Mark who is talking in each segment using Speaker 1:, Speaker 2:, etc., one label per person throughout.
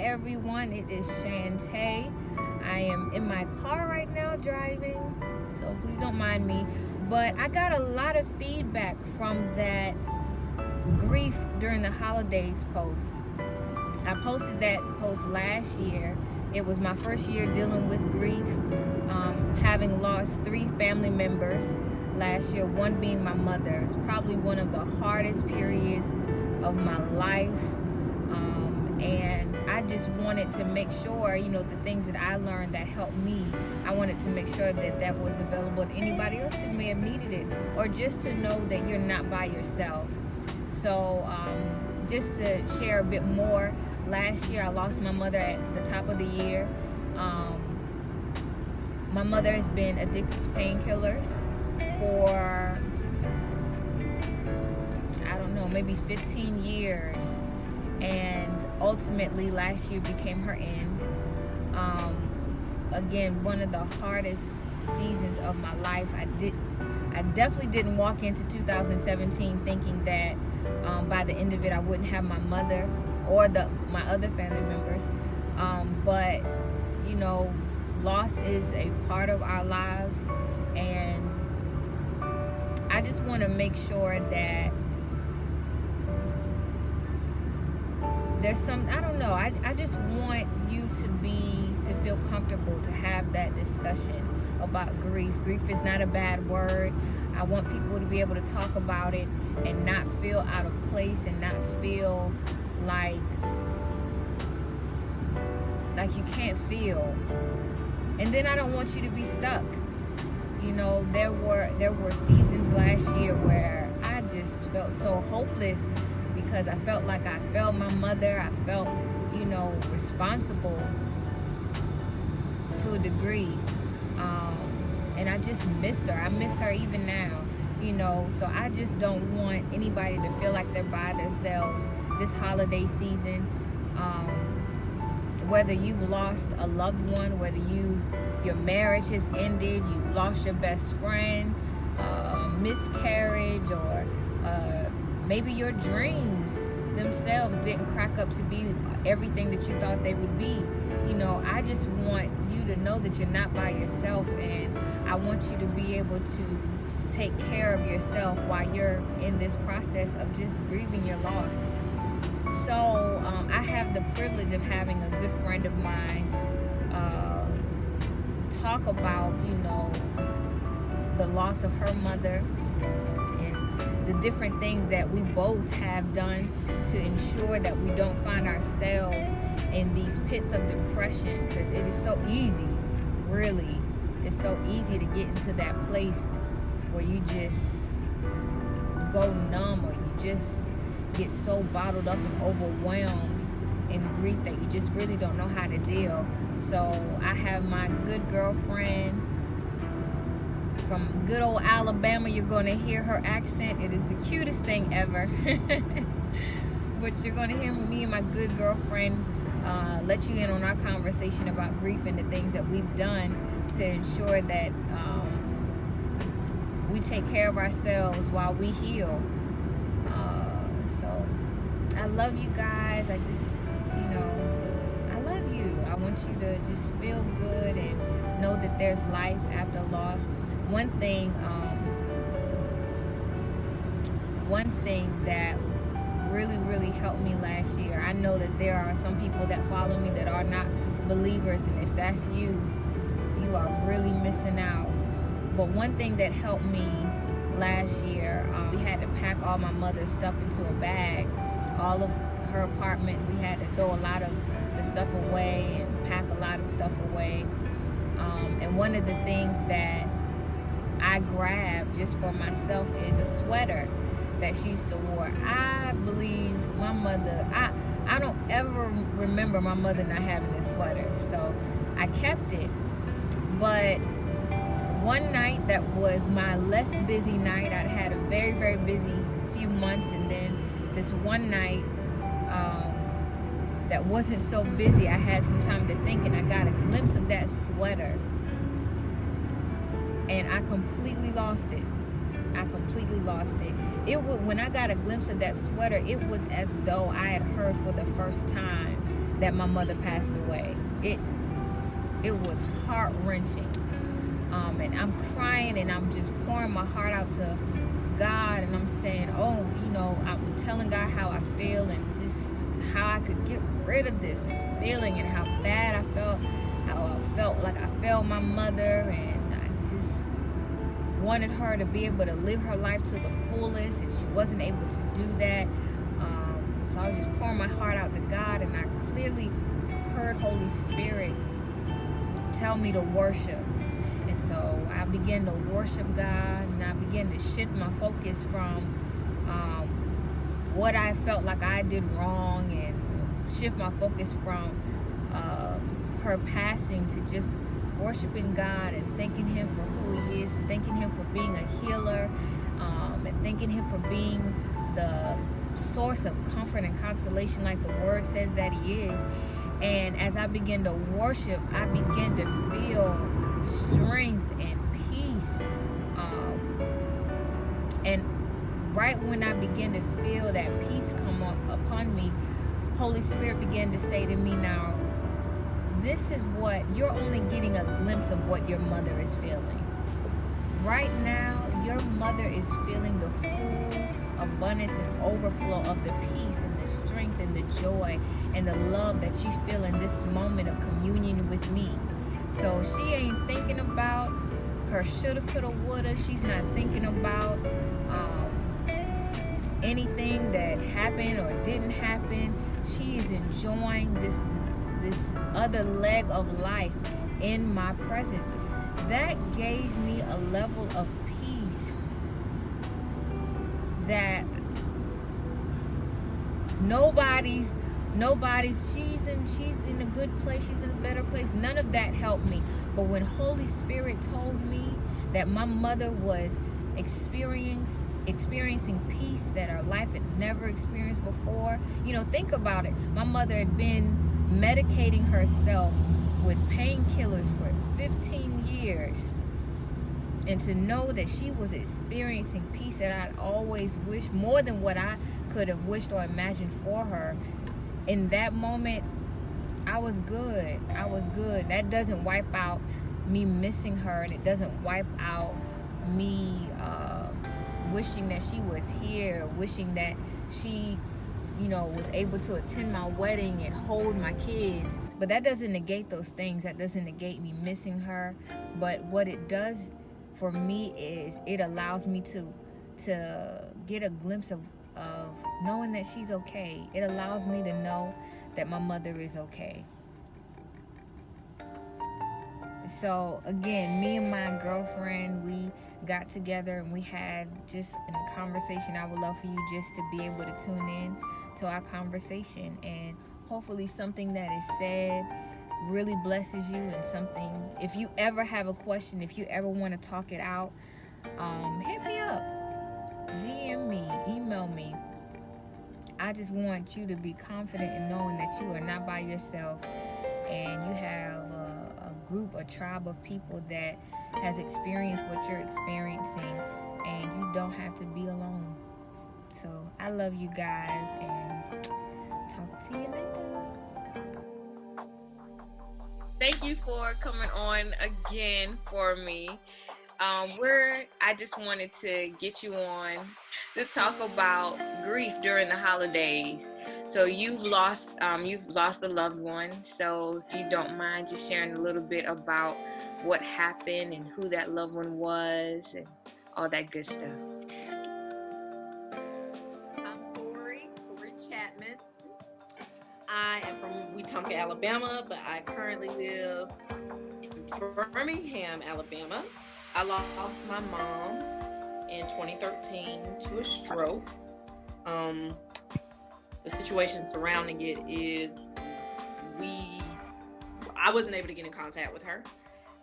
Speaker 1: everyone, it is Shantae. I am in my car right now driving, so please don't mind me. But I got a lot of feedback from that grief during the holidays post. I posted that post last year. It was my first year dealing with grief, having lost 3 family members last year, one being my mother. It's probably one of the hardest periods of my life. And I just wanted to make sure, the things that I learned that helped me, I wanted to make sure that that was available to anybody else who may have needed it, or just to know that you're not by yourself. So just to share a bit more, last year I lost my mother at the top of the year. My mother has been addicted to painkillers for, I don't know, maybe 15 years. And ultimately last year became her end. Again, one of the hardest seasons of my life. I definitely didn't walk into 2017 thinking that by the end of it I wouldn't have my mother or my other family members. But loss is a part of our lives, and I just want to make sure that there's some, I don't know, I just want you to feel comfortable to have that discussion about grief. Grief is not a bad word. I want people to be able to talk about it and not feel out of place and not feel like you can't feel. And then I don't want you to be stuck. There were seasons last year where I just felt so hopeless, because I felt like I failed my mother. I felt, responsible to a degree. And I just missed her. I miss her even now, So I just don't want anybody to feel like they're by themselves this holiday season. Whether you've lost a loved one, whether your marriage has ended, you lost your best friend, miscarriage, or maybe your dreams themselves didn't crack up to be everything that you thought they would be. I just want you to know that you're not by yourself, and I want you to be able to take care of yourself while you're in this process of just grieving your loss. So I have the privilege of having a good friend of mine talk about, the loss of her mother, the different things that we both have done to ensure that we don't find ourselves in these pits of depression, because it is so easy, really, it's so easy to get into that place where you just go numb, or you just get so bottled up and overwhelmed in grief that you just really don't know how to deal. So I have my good girlfriend from good old Alabama. You're going to hear her accent. It is the cutest thing ever. But you're going to hear me and my good girlfriend let you in on our conversation about grief and the things that we've done to ensure that we take care of ourselves while we heal. So I love you guys. I just, I love you. I want you to just feel good and know that there's life after loss. One thing that really helped me last year, I know that there are some people that follow me that are not believers, and if that's you, you are really missing out. But one thing that helped me last year, we had to pack all my mother's stuff into a bag. All of her apartment, we had to throw a lot of the stuff away and pack a lot of stuff away. And one of the things that I grabbed just for myself is a sweater that she used to wear. I believe my mother, I don't ever remember my mother not having this sweater, so I kept it. But one night that was my less busy night, I'd had a very busy few months, and then this one night that wasn't so busy, I had some time to think, and I got a glimpse of that sweater, and I completely lost it. When I got a glimpse of that sweater, it was as though I had heard for the first time that my mother passed away. It was heart-wrenching. And I'm crying and I'm just pouring my heart out to God, and I'm saying, I'm telling God how I feel and just how I could get rid of this feeling and how bad I felt, how I felt like I failed my mother, and I just wanted her to be able to live her life to the fullest, and she wasn't able to do that. So I was just pouring my heart out to God, and I clearly heard Holy Spirit tell me to worship. And so I began to worship God, and I began to shift my focus from what I felt like I did wrong, and shift my focus from her passing to just worshiping God and thanking Him for who He is, and thanking Him for being a healer, and thanking Him for being the source of comfort and consolation like the Word says that He is. And as I began to worship, I began to feel strength and peace. And right when I began to feel that peace come up upon me, Holy Spirit began to say to me, now, this is what, you're only getting a glimpse of what your mother is feeling. Right now, your mother is feeling the full abundance and overflow of the peace and the strength and the joy and the love that you feel in this moment of communion with me. So she ain't thinking about her shoulda, coulda, woulda. She's not thinking about anything that happened or didn't happen. She is enjoying this other leg of life in my presence. That gave me a level of peace that nobody's she's in a good place, she's in a better place. None of that helped me. But when Holy Spirit told me that my mother was experiencing peace that her life had never experienced before, think about it. My mother had been medicating herself with painkillers for 15 years. And to know that she was experiencing peace that I'd always wished, more than what I could have wished or imagined for her, in that moment, I was good. That doesn't wipe out me missing her, and it doesn't wipe out me wishing that she was here, wishing that she was able to attend my wedding and hold my kids. But that doesn't negate those things. That doesn't negate me missing her. But what it does for me is it allows me to get a glimpse of knowing that she's okay. It allows me to know that my mother is okay. So again, me and my girlfriend, we got together and we had just a conversation. I would love for you just to be able to tune in to our conversation, and hopefully something that is said really blesses you, and something, if you ever have a question, if you ever want to talk it out, hit me up, DM me, email me. I just want you to be confident in knowing that you are not by yourself, and you have a group, a tribe of people that has experienced what you're experiencing, and you don't have to be alone. So I love you guys, and talk to you later. Thank you for coming on again for me. I just wanted to get you on to talk about grief during the holidays. So you've lost a loved one. So if you don't mind just sharing a little bit about what happened and who that loved one was and all that good stuff.
Speaker 2: I'm Torrie Chatman. I am from Wetumpka, Alabama, but I currently live in Birmingham, Alabama. I lost my mom in 2013 to a stroke. The situation surrounding it is I wasn't able to get in contact with her.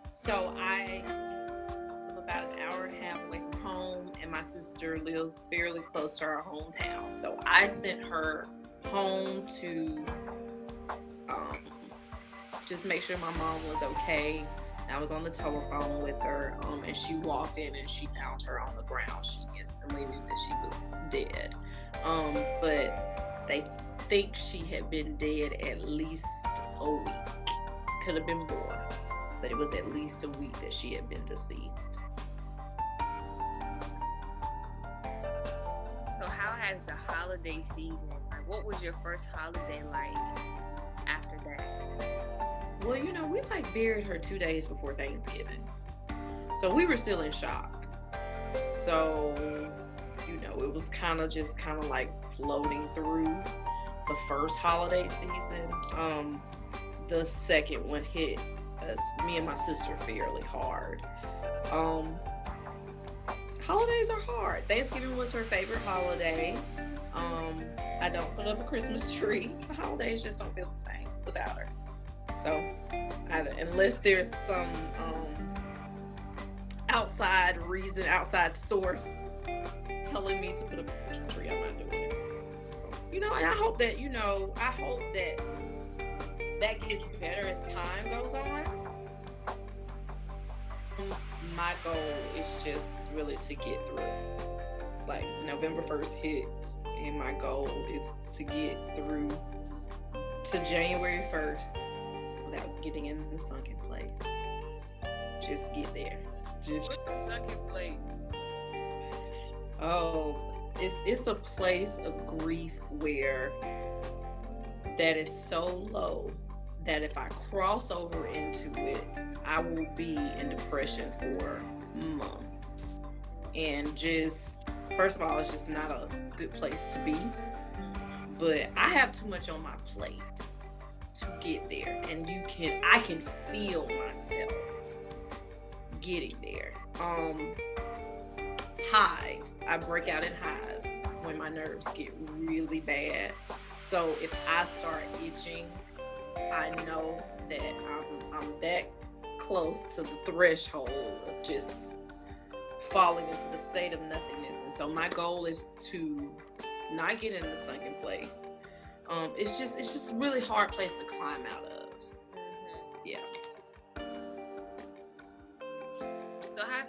Speaker 2: So I live about an hour and a half away from home, and my sister lives fairly close to our hometown. So I sent her home to just make sure my mom was okay. I was on the telephone with her, and she walked in and she found her on the ground. She instantly knew that she was dead. But think she had been dead at least a week. Could have been more, but it was at least a week that she had been deceased.
Speaker 1: So how has the holiday season, like what was your first holiday like after that?
Speaker 2: Well, we like buried her 2 days before Thanksgiving. So we were still in shock. So, it was kind of like floating through the first holiday season. The second one hit us, me and my sister, fairly hard. Holidays are hard. Thanksgiving was her favorite holiday. I don't put up a Christmas tree. The holidays just don't feel the same without her. So, unless there's some outside source telling me to put up a tree, I'm not doing it. So, and I hope that that gets better as time goes on. My goal is just really to get through. Like November 1st hits, and my goal is to get through to January 1st without getting in the sunken place. Just get there.
Speaker 1: What's the sunken place?
Speaker 2: Oh, it's a place of grief where that is so low that if I cross over into it, I will be in depression for months. And just, first of all, it's just not a good place to be. But I have too much on my plate to get there. And I can feel myself getting there. Hives. I break out in hives when my nerves get really bad. So if I start itching, I know that I'm that close to the threshold of just falling into the state of nothingness. And so my goal is to not get in the sunken place. It's just a really hard place to climb out of.
Speaker 1: Mm-hmm.
Speaker 2: Yeah.
Speaker 1: So how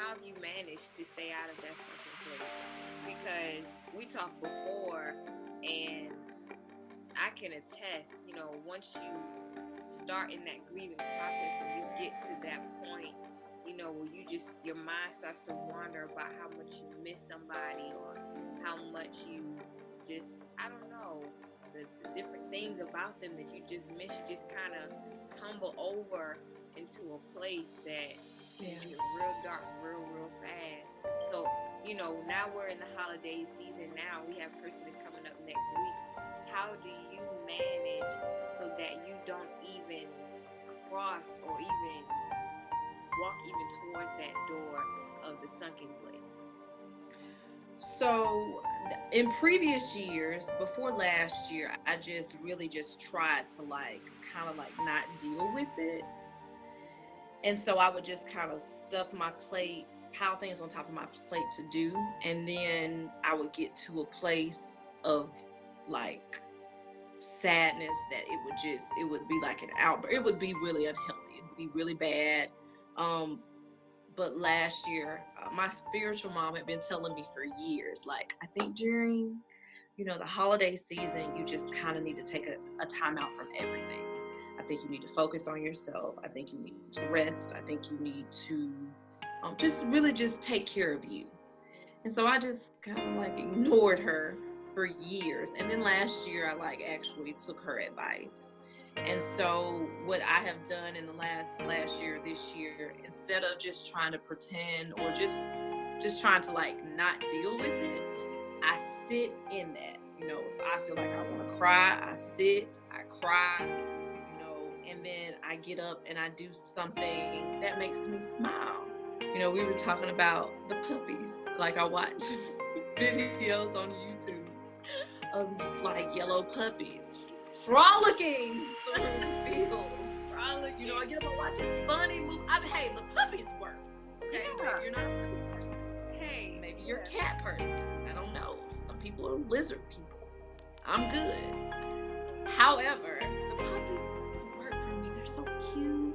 Speaker 1: have you managed to stay out of that sunken place? Because we talked before, and I can attest, once you start in that grieving process and you get to that point, where your mind starts to wander about how much you miss somebody or how much you just, I don't know, the different things about them that you just miss, you just kind of tumble over into a place that get real dark real fast. So, now we're in the holiday season now. We have Christmas coming up next week. How do you manage so that you don't even cross or even walk even towards that door of the sunken place?
Speaker 2: So in previous years, before last year, I just really just tried to kind of not deal with it. And so I would just kind of stuff my plate, pile things on top of my plate to do. And then I would get to a place of sadness that it would be like an outburst. It would be really unhealthy. It would be really bad. But last year, my spiritual mom had been telling me for years, I think during, the holiday season, you just kind of need to take a time out from everything. I think you need to focus on yourself. I think you need to rest. I think you need to just take care of you. And so I just kind of ignored her for years. And then last year, I actually took her advice. And so what I have done in the last year, this year, instead of just trying to pretend or just trying to not deal with it, I sit in that. If I feel like I want to cry, I sit, I cry, and then I get up and I do something that makes me smile. We were talking about the puppies. I watch videos on YouTube of yellow puppies frolicking through the fields. I get up and watch a funny movie. Hey, the puppies work. Okay,
Speaker 1: Yeah.
Speaker 2: Maybe you're not a puppy person.
Speaker 1: Hey,
Speaker 2: Maybe you're a cat person. I don't know. Some people are lizard people. I'm good. However, the puppies work for me. They're so cute.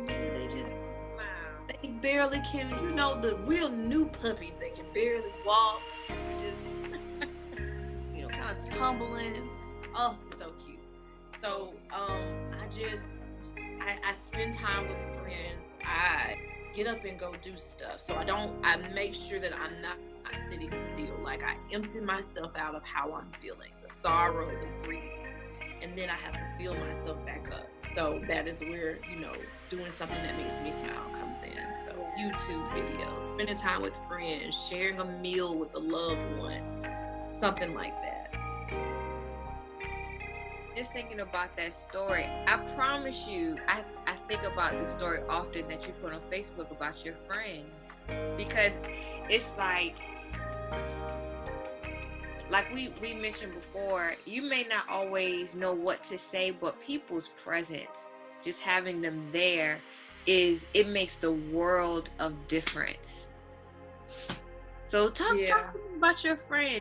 Speaker 2: They just
Speaker 1: smile.
Speaker 2: They barely can. The real new puppies that can barely walk. Just kind of tumbling. Oh, it's so cute. So I spend time with friends. I get up and go do stuff. So I make sure that I'm not sitting still. Like I empty myself out of how I'm feeling, the sorrow, the grief, and then I have to fill myself back up. So that is where, doing something that makes me smile comes in. So YouTube videos, spending time with friends, sharing a meal with a loved one, something like that.
Speaker 1: Just thinking about that story, I promise you, I think about the story often that you put on Facebook about your friends, because it's like we mentioned before, you may not always know what to say, but people's presence, just having them there, it makes the world of difference. So talk to me about your friends.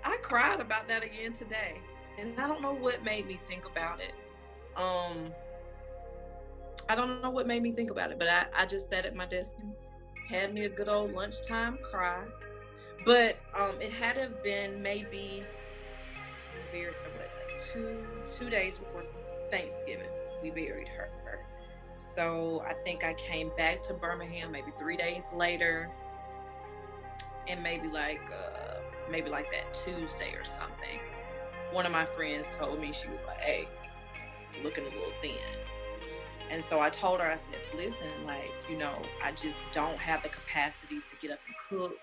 Speaker 2: I cried about that again today, and I don't know what made me think about it. I don't know what made me think about it, but I just sat at my desk and had me a good old lunchtime cry. But it had to have been maybe two days before Thanksgiving. We buried her. So I think I came back to Birmingham maybe 3 days later, and maybe like that Tuesday or something. One of my friends told me, she was like, "Hey, you're looking a little thin." And so I told her, I said, "Listen, like, I just don't have the capacity to get up and cook.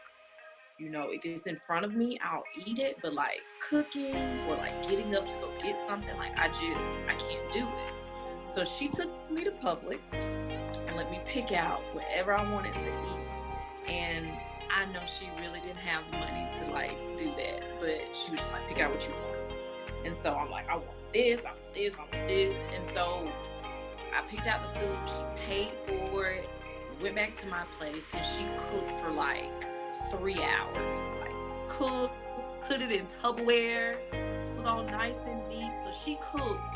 Speaker 2: If it's in front of me, I'll eat it, but like cooking or like getting up to go get something, like I can't do it." So she took me to Publix and let me pick out whatever I wanted to eat. And I know she really didn't have money to like do that, but she was just like, "Pick out what you want." And so I'm like, "I want this, I want this, I want this." And so I picked out the food, she paid for it, went back to my place, and she cooked for like 3 hours. Like cooked, put it in Tupperware, it was all nice and neat. So she cooked,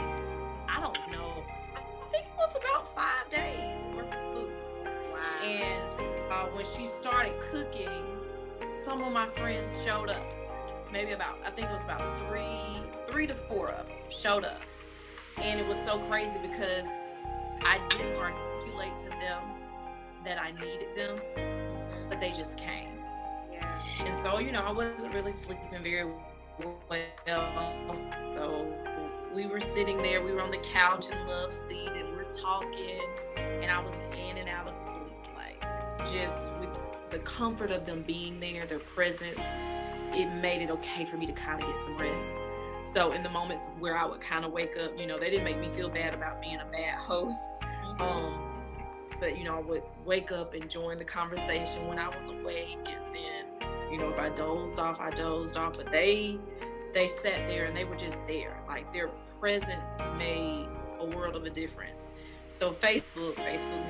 Speaker 2: I don't know, I think it was about 5 days worth of food.
Speaker 1: Wow.
Speaker 2: And when she started cooking, some of my friends showed up. Maybe I think it was about three to four of them showed up. And it was so crazy because I didn't articulate to them that I needed them, but they just came.
Speaker 1: Yeah.
Speaker 2: And so, I wasn't really sleeping very well. So we were sitting there, we were on the couch in the love seat, and we're talking, and I was in and out of sleep, like just with the comfort of them being there, their presence, it made it okay for me to kind of get some rest. So in the moments where I would kind of wake up, they didn't make me feel bad about being a bad host. But, I would wake up and join the conversation when I was awake. And then, if I dozed off, But they sat there and they were just there. Like their presence made a world of a difference. So Facebook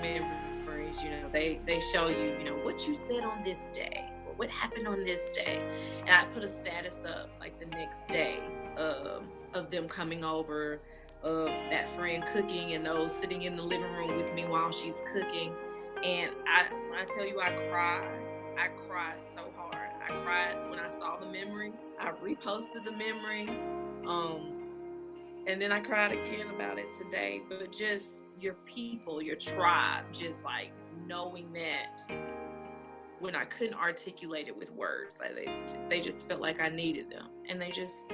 Speaker 2: memories, they show you, what you said on this day, or what happened on this day. And I put a status up like the next day of them coming over, of that friend cooking, and those sitting in the living room with me while she's cooking. And when I tell you I cried so hard. I cried when I saw the memory. I reposted the memory. And then I cried again about it today. But just your people, your tribe, just like knowing that when I couldn't articulate it with words, like they just felt like I needed them, and they just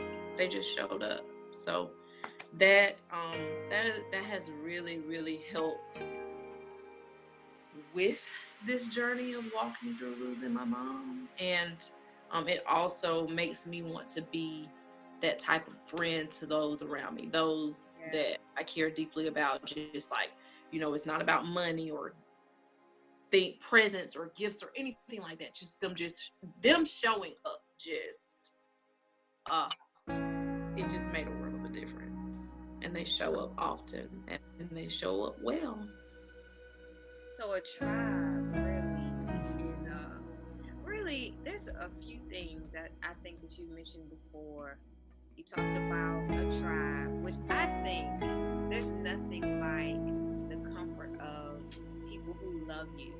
Speaker 2: showed up. So that has really, really helped with this journey of walking through losing my mom. And it also makes me want to be that type of friend to those around me, those that I care deeply about. Just like, it's not about money or presents or gifts or anything like that. Just them showing up. It just made a world of a difference. And they show up often, and they show up well.
Speaker 1: So a tribe really is really, there's a few things that I think that you mentioned before. You talked about a tribe, which I think there's nothing like the comfort of people who love you.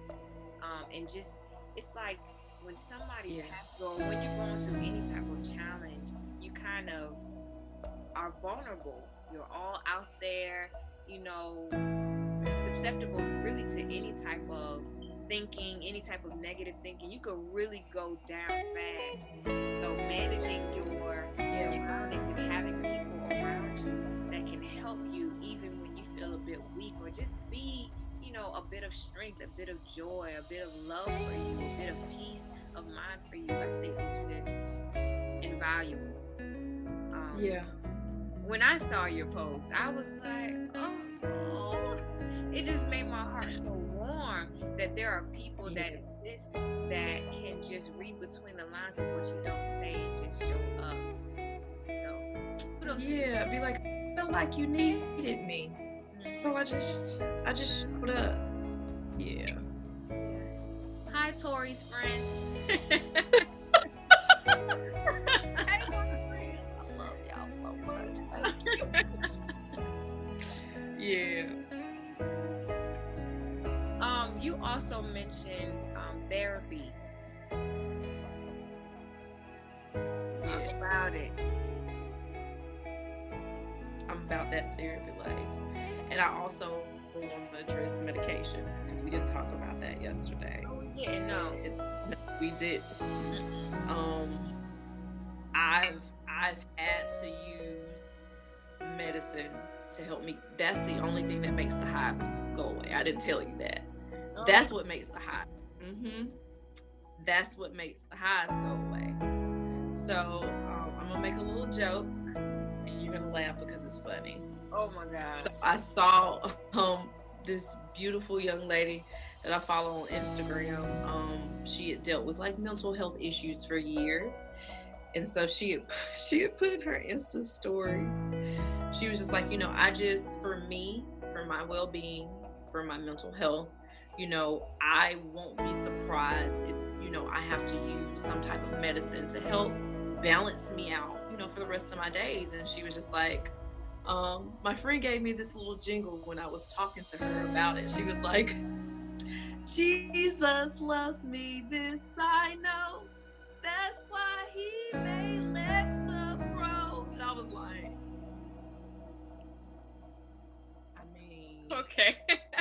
Speaker 1: And just, it's like when somebody passes, or when you're going through any type of challenge, you kind of are vulnerable. You're all out there, you know, susceptible really to any type of thinking, any type of negative thinking. You could really go down fast. So managing your surroundings and having people around you that can help you even when you feel a bit weak, or just be, you know, a bit of strength, a bit of joy, a bit of love for you, a bit of peace of mind for you, I think is just invaluable.
Speaker 3: Yeah.
Speaker 1: When I saw your post, I was like, oh, it just made my heart so warm that there are people that exist that can just read between the lines of what you don't say and just show up. So, kudos to you.
Speaker 3: Yeah. Be like, I felt like you needed me. So I just showed up. Yeah.
Speaker 1: Hi, Torrie's friends.
Speaker 3: Hey, my friends. I love y'all so much. Thank you. Yeah.
Speaker 1: You also mentioned therapy. Talk
Speaker 3: Yes.
Speaker 1: about it.
Speaker 3: I'm about that therapy life. And I also want to address medication because we didn't talk about that yesterday.
Speaker 1: Oh, we didn't know.
Speaker 3: No, we did. I've had to use medicine to help me. That's the only thing that makes the hives go away. I didn't tell you that.
Speaker 1: Oh.
Speaker 3: That's what makes the hives. That's what makes the hives go away. So I'm gonna make a little joke, and you're gonna laugh because it's funny.
Speaker 1: Oh my God.
Speaker 3: So I saw this beautiful young lady that I follow on Instagram. She had dealt with like mental health issues for years. And so she had put in her Insta stories. She was just like, you know, for my well-being, for my mental health, you know, I won't be surprised if, you know, I have to use some type of medicine to help balance me out, you know, for the rest of my days. And she was just like, my friend gave me this little jingle when I was talking to her about it. She was like, Jesus loves me, this I know. That's why he made Lexapro. And I was like, I mean,
Speaker 1: Okay.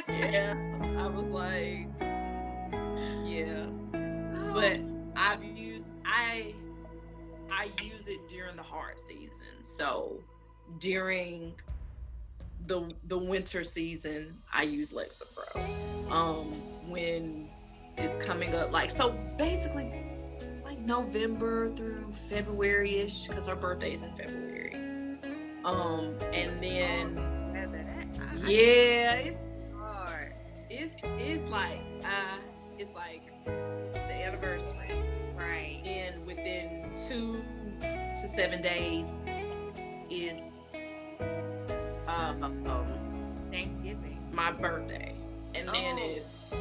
Speaker 3: yeah. I was like, yeah. But I use it during the hard season. So during the winter season, I use Lexapro. When it's coming up, like, so basically like November through February-ish, because our birthday is in February. And then it's
Speaker 1: hard.
Speaker 3: It's like the anniversary,
Speaker 1: Right.
Speaker 3: and within 2 to 7 days is
Speaker 1: Thanksgiving,
Speaker 3: my birthday, and then it's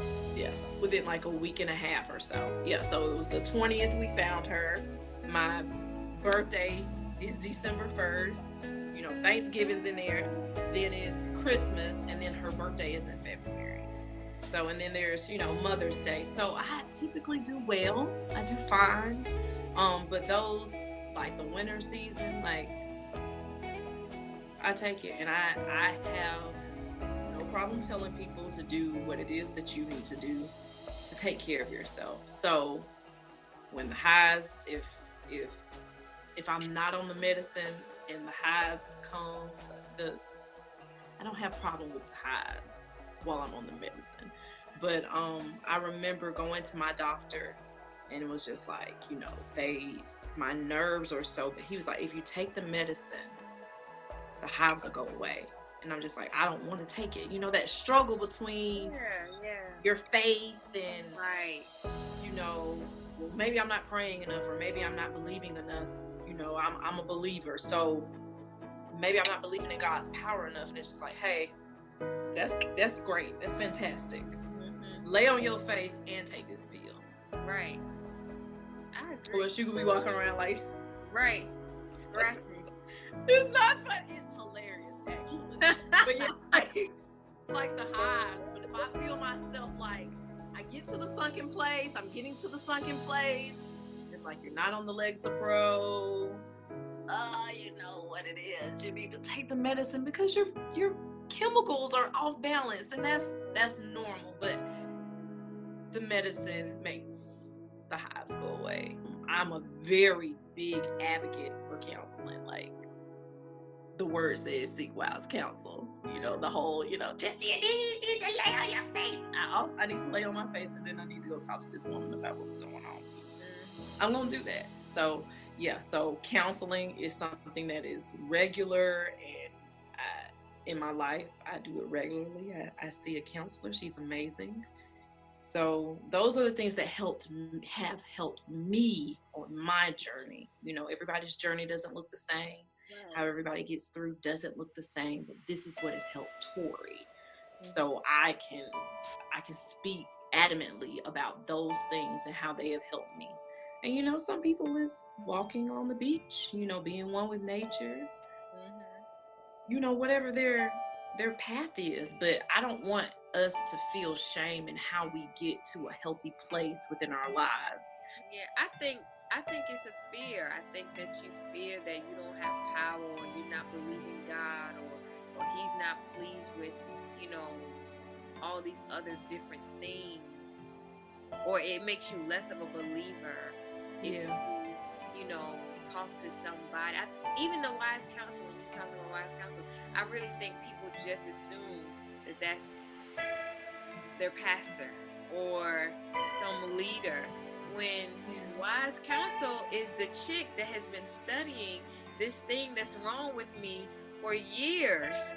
Speaker 3: within like a week and a half or so. So it was the 20th we found her. My birthday is December 1st. You know, Thanksgiving's in there, then it's Christmas, and then her birthday is in February. So, and then there's, you know, Mother's Day. So I typically do well. I do fine. But those, like the winter season, like, I take it, and I have no problem telling people to do what it is that you need to do to take care of yourself. So when the hives, if I'm not on the medicine and the hives come, I don't have problem with the hives while I'm on the medicine. But I remember going to my doctor, and it was just like, you know, my nerves are so, but he was like, if you take the medicine, the hives will go away. And I'm just like, I don't want to take it. You know, that struggle between your faith and, you know, well, maybe I'm not praying enough, or maybe I'm not believing enough. You know, I'm a believer, so maybe I'm not believing in God's power enough. And it's just like, hey, that's great. That's fantastic. Lay on your face and take this pill.
Speaker 1: Right. I agree.
Speaker 3: Or she could be walking around like,
Speaker 1: right, scratching.
Speaker 3: It's not fun. It's hilarious, actually. But yeah, like, it's like the hives. But if I feel myself like I get to the sunken place, I'm getting to the sunken place. It's like, you're not on the Lexapro. you know what it is. You need to take the medicine because your chemicals are off balance, and that's normal. But the medicine makes the hives go away. I'm a very big advocate for counseling. Like the word says, seek wise counsel. You know, the whole, just you need to lay on your face. I need to lay on my face, and then I need to go talk to this woman about what's going on too. I'm gonna do that. So yeah, so counseling is something that is regular, and in my life, I do it regularly. I see a counselor. She's amazing. So those are the things that have helped me on my journey. Everybody's journey doesn't look the same.
Speaker 2: Right.
Speaker 3: How everybody gets through doesn't look the same, but this is what has helped Torrie. So I can speak adamantly about those things and how they have helped me. And some people is walking on the beach, being one with nature. Whatever their path is, but I don't want us to feel shame in how we get to a healthy place within our lives.
Speaker 2: Yeah, I think it's a fear. I think that you fear that you don't have power, or you're not believing God, or He's not pleased with, all these other different things, or it makes you less of a believer. If you talk to somebody. Even the wise counsel, when you talk about wise counsel, I really think people just assume that that's their pastor or some leader, when wise counsel is the chick that has been studying this thing that's wrong with me for years.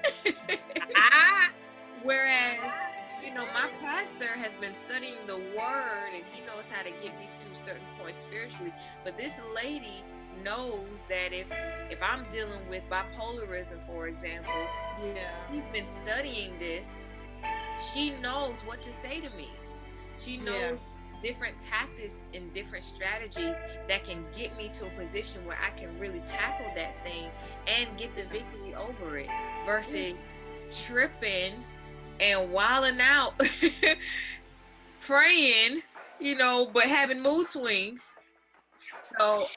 Speaker 2: Whereas, my pastor has been studying the word, and he knows how to get me to a certain point spiritually. But this lady knows that if I'm dealing with bipolarism, for example, he's been studying this. She knows what to say to me. She knows different tactics and different strategies that can get me to a position where I can really tackle that thing and get the victory over it, versus tripping and wilding out, praying, but having mood swings. So,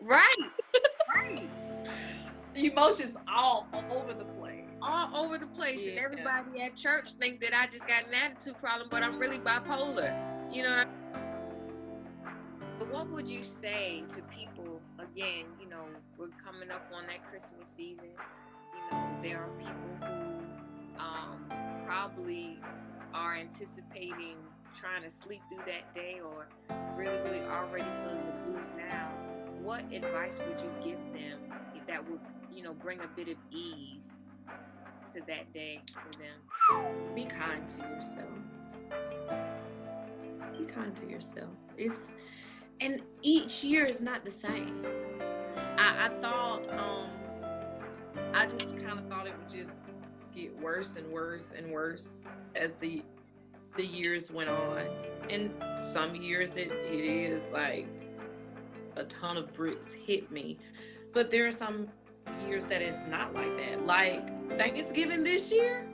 Speaker 2: right.
Speaker 3: Emotions all over the place.
Speaker 2: And everybody at church think that I just got an attitude problem, but I'm really bipolar. You know what I mean? What would you say to people, again, we're coming up on that Christmas season. There are people who probably are anticipating trying to sleep through that day, or really, really already feeling the blues now. What advice would you give them that would, bring a bit of ease to that day for them?
Speaker 3: Be kind to yourself. And each year is not the same. I thought, I just kind of thought it would just get worse and worse and worse as the years went on. And some years it is like a ton of bricks hit me. But there are some years that it's not like that. Like Thanksgiving this year,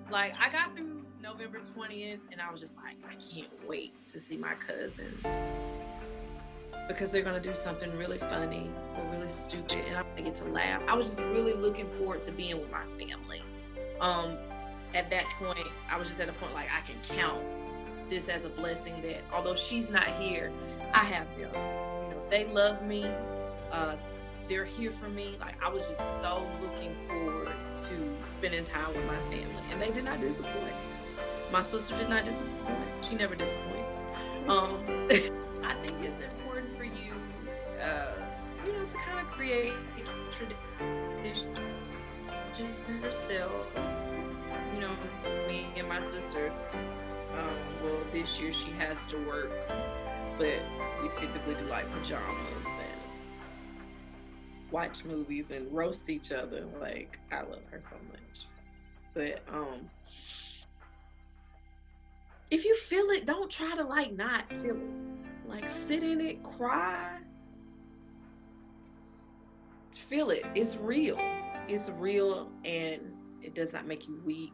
Speaker 3: like I got through November 20th and I was just like, I can't wait to see my cousins, because they're going to do something really funny or really stupid, and I'm going to get to laugh. I was just really looking forward to being with my family. At that point, I was just at a point like I can count this as a blessing that although she's not here, I have them. They love me. They're here for me. Like I was just so looking forward to spending time with my family, and they did not disappoint. My sister did not disappoint. She never disappoints. I think it's important for you, to kind of create tradition yourself. Me and my sister, well, this year she has to work, but we typically do like pajamas and watch movies and roast each other. Like, I love her so much. But if you feel it, don't try to like not feel it. Like sit in it, cry, feel it. It's real, and it does not make you weak.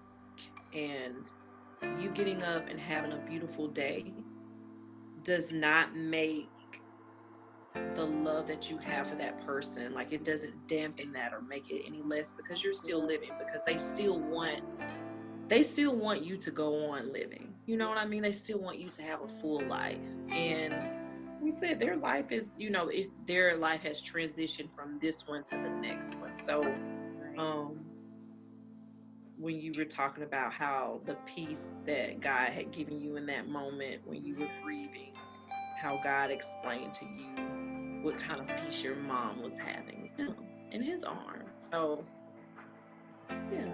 Speaker 3: And you getting up and having a beautiful day does not make the love that you have for that person, like it doesn't dampen that or make it any less, because you're still living, because they still want you to go on living. You know what I mean? They still want you to have a full life. And we said their life is, their life has transitioned from this one to the next one. So when you were talking about how the peace that God had given you in that moment when you were grieving, how God explained to you what kind of peace your mom was having in his arms. So yeah,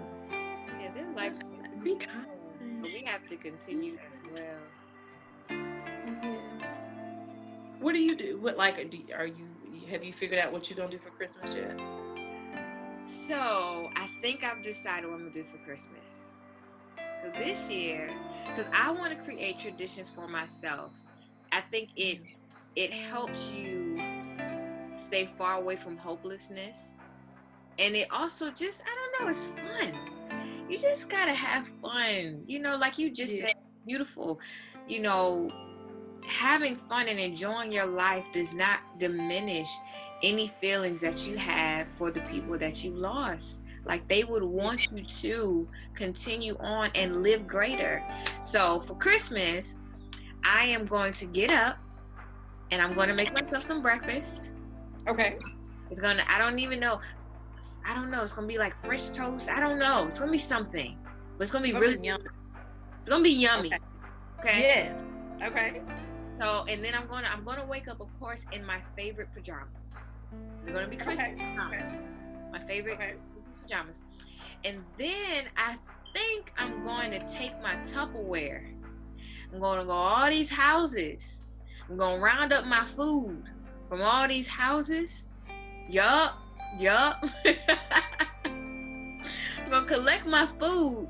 Speaker 1: their life
Speaker 3: be kind.
Speaker 1: so we have to continue as well.
Speaker 3: Yeah. What do you do? What, like, have you figured out what you're gonna do for Christmas yet?
Speaker 1: So I think I've decided what I'm gonna do for Christmas. So this year, because I want to create traditions for myself, I think it helps you stay far away from hopelessness, and it also just, I don't know, it's fun. You just gotta have fun, like you just said, beautiful, having fun and enjoying your life does not diminish any feelings that you have for the people that you lost. Like, they would want you to continue on and live greater. So for Christmas, I am going to get up and I'm going to make myself some breakfast.
Speaker 3: Okay.
Speaker 1: I don't know. It's going to be like French toast. I don't know. It's going to be something. But it's going to be really yummy. It's going to be yummy. Okay.
Speaker 3: Yes. Okay.
Speaker 1: So, and then I'm gonna wake up, of course, in my favorite pajamas. They're gonna be Christmas pajamas. My favorite pajamas. And then I think I'm going to take my Tupperware. I'm gonna go all these houses. I'm gonna round up my food from all these houses. Yup. I'm gonna collect my food.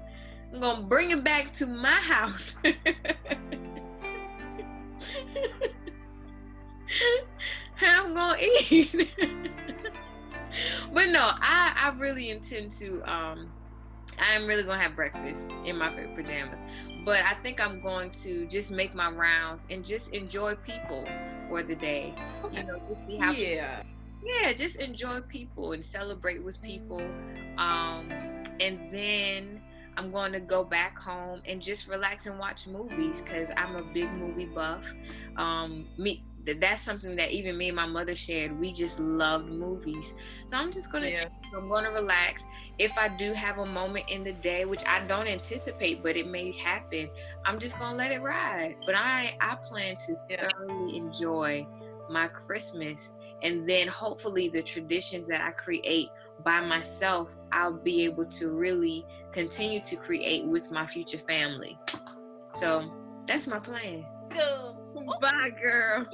Speaker 1: I'm gonna bring it back to my house. And I'm gonna eat. But no, I really intend to I'm really gonna have breakfast in my favorite pajamas. But I think I'm going to just make my rounds and just enjoy people for the day.
Speaker 3: Okay.
Speaker 1: Just see how just enjoy people and celebrate with people. And then I'm going to go back home and just relax and watch movies, because I'm a big movie buff. That's something that even me and my mother shared. We just love movies. So I'm just going to I'm going to relax. If I do have a moment in the day, which I don't anticipate, but it may happen, I'm just going to let it ride. But I plan to thoroughly enjoy my Christmas. And then hopefully the traditions that I create by myself, I'll be able to really continue to create with my future family. So that's my plan. Bye, girl.